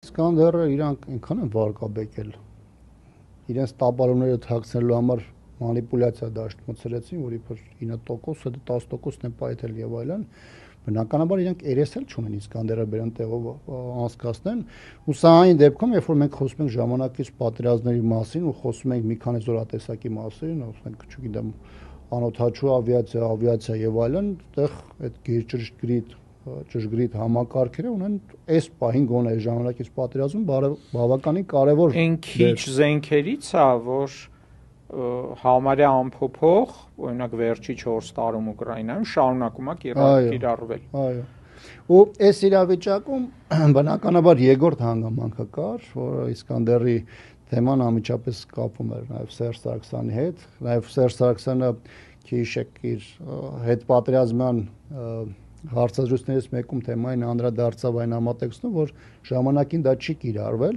Իսկանդերը իրանք այնքան են վարկաբեկել, իրենց տապալումները թաքցնելու համար մանիպուլյացիա դաշտ մտցրեցին, որ իբր 9%, 10%-ն է պայթել եւ այլն, բնականաբար իրանք երես էլ չունեն Իսկանդերը բերան տեղով անցկացնեն, ու սա այն դեպքում, երբ որ մենք խոսում ենք ժամանակից պատերազմների մասին ու խոսում ենք մի քանի զորատեսակի մասին, ասենք, չգիտեմ, անօդաչու ավիացիա եւ այլն, այդտեղ այդ ճշգրիտ համակարգերը ունեն այս պահին գոնե ժամանակից պատերազմում բավականին կարևոր Այն քիչ զենքերից է, որ համարյա անփոփոխ, օրինակ վերջի 4 տարում Ուկրաինայում շարունակում է կիրառվել։ Այո։ Ու այս իրավիճակում բնականաբար երկրորդ հանգամանքը կար, որ Իսկանդերի թեման անմիջապես կապվում էր նաև Սերժ Սարգսյանի հետ, նաև Սերժ Սարգսյանը քիչ իր հետպատերազմյան հարցազրույցներից մեկում թեմային անդրադարձավ այն համատեքստում, որ ժամանակին դա չի կիրառվել,